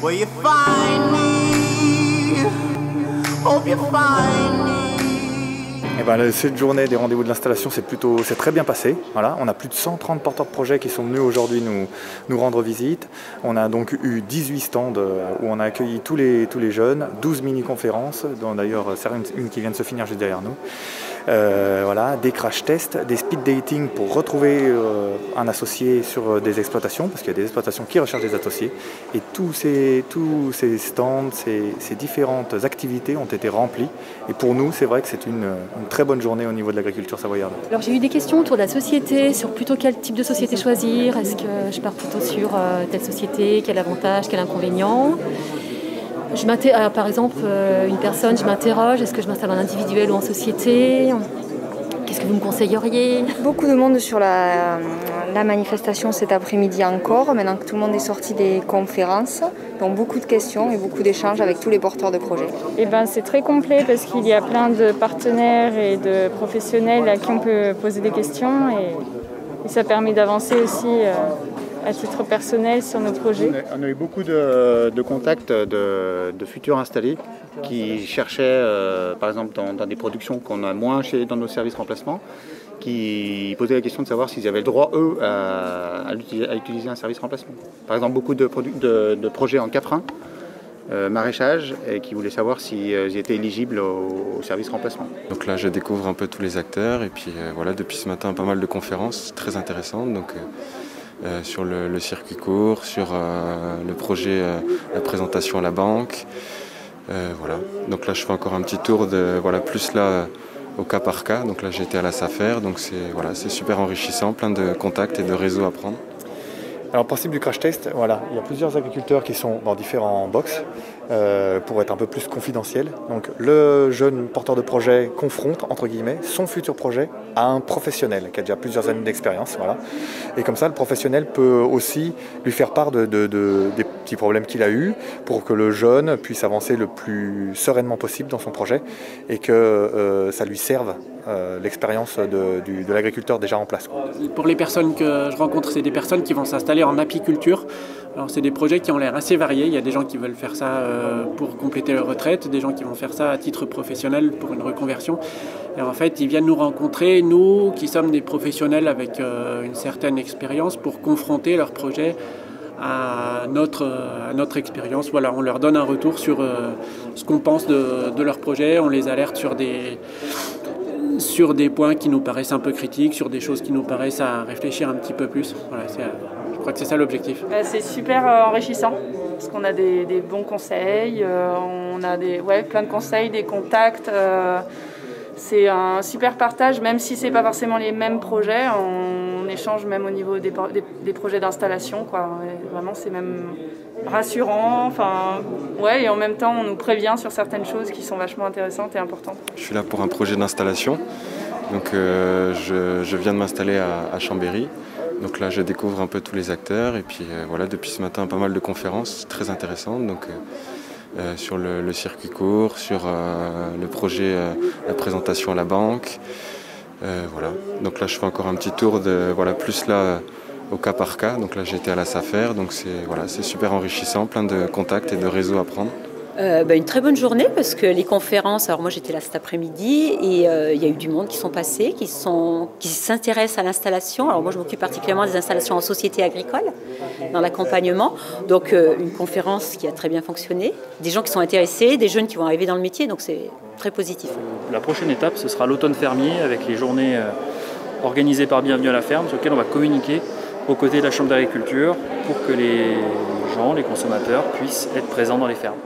Will you find me? Hope you find me. Et ben, cette journée des rendez-vous de l'installation c'est très bien passé. Voilà. On a plus de 130 porteurs de projets qui sont venus aujourd'hui nous rendre visite. On a donc eu 18 stands où on a accueilli tous les jeunes, 12 mini-conférences, dont d'ailleurs une qui vient de se finir juste derrière nous. Voilà, des crash tests, des speed dating pour retrouver un associé sur des exploitations, parce qu'il y a des exploitations qui recherchent des associés. Et tous ces stands, ces différentes activités ont été remplis. Et pour nous, c'est vrai que c'est une très bonne journée au niveau de l'agriculture savoyarde. Alors j'ai eu des questions autour de la société, sur plutôt quel type de société choisir. Est-ce que je pars plutôt sur telle société, quel avantage, quel inconvénient? Par exemple, une personne, je m'interroge, est-ce que je m'installe en individuel ou en société? Qu'est-ce que vous me conseilleriez? Beaucoup de monde sur la manifestation cet après-midi encore, maintenant que tout le monde est sorti des conférences. Donc beaucoup de questions et beaucoup d'échanges avec tous les porteurs de projets. C'est très complet parce qu'il y a plein de partenaires et de professionnels à qui on peut poser des questions et ça permet d'avancer aussi à titre personnel sur nos projets. On a eu beaucoup de contacts de futurs installés qui cherchaient, par exemple dans des productions qu'on a moins dans nos services remplacement, qui posaient la question de savoir s'ils avaient le droit, eux, à utiliser un service remplacement. Par exemple, beaucoup de projets en caprin, maraîchage, et qui voulaient savoir s'ils étaient éligibles au service remplacement. Donc là, je découvre un peu tous les acteurs, et puis voilà, depuis ce matin, pas mal de conférences très intéressantes. Donc, sur le circuit court, sur le projet, la présentation à la banque. Voilà. Donc là, je fais encore un petit tour plus là au cas par cas. Donc là, j'ai été à la SAFER, donc c'est super enrichissant, plein de contacts et de réseaux à prendre. Alors, le principe du crash test, voilà, il y a plusieurs agriculteurs qui sont dans différents box pour être un peu plus confidentiel. Donc, le jeune porteur de projet confronte, entre guillemets, son futur projet à un professionnel qui a déjà plusieurs années d'expérience. Voilà. Et comme ça, le professionnel peut aussi lui faire part des petits problèmes qu'il a eus pour que le jeune puisse avancer le plus sereinement possible dans son projet et que ça lui serve l'expérience de l'agriculteur déjà en place. Pour les personnes que je rencontre, c'est des personnes qui vont s'installer en apiculture. Alors c'est des projets qui ont l'air assez variés. Il y a des gens qui veulent faire ça pour compléter leur retraite, des gens qui vont faire ça à titre professionnel pour une reconversion. Et en fait, ils viennent nous rencontrer, nous qui sommes des professionnels avec une certaine expérience, pour confronter leur projet à notre expérience. Voilà, on leur donne un retour sur ce qu'on pense de leur projet, on les alerte sur des points qui nous paraissent un peu critiques, sur des choses qui nous paraissent à réfléchir un petit peu plus. Voilà, je crois que c'est ça l'objectif. C'est super enrichissant, parce qu'on a des bons conseils, on a plein de conseils, des contacts. C'est un super partage, même si c'est pas forcément les mêmes projets, on échange même au niveau des projets d'installation, quoi. Vraiment, c'est même rassurant, et en même temps, on nous prévient sur certaines choses qui sont vachement intéressantes et importantes. Je suis là pour un projet d'installation, donc je viens de m'installer à Chambéry. Donc là, je découvre un peu tous les acteurs, et puis voilà, depuis ce matin, pas mal de conférences très intéressantes. Donc, sur le circuit court, sur le projet, la présentation à la banque. Voilà. Donc là, je fais encore un petit tour plus là au cas par cas. Donc là, j'ai été à la SAFER, donc c'est super enrichissant, plein de contacts et de réseaux à prendre. Une très bonne journée, parce que les conférences, alors moi j'étais là cet après-midi et il y a eu du monde qui sont passés, qui s'intéressent à l'installation. Alors moi je m'occupe particulièrement des installations en société agricole, dans l'accompagnement. Donc une conférence qui a très bien fonctionné, des gens qui sont intéressés, des jeunes qui vont arriver dans le métier, donc c'est très positif. La prochaine étape, ce sera l'automne fermier, avec les journées organisées par Bienvenue à la ferme, sur lesquelles on va communiquer aux côtés de la Chambre d'agriculture pour que les gens, les consommateurs, puissent être présents dans les fermes.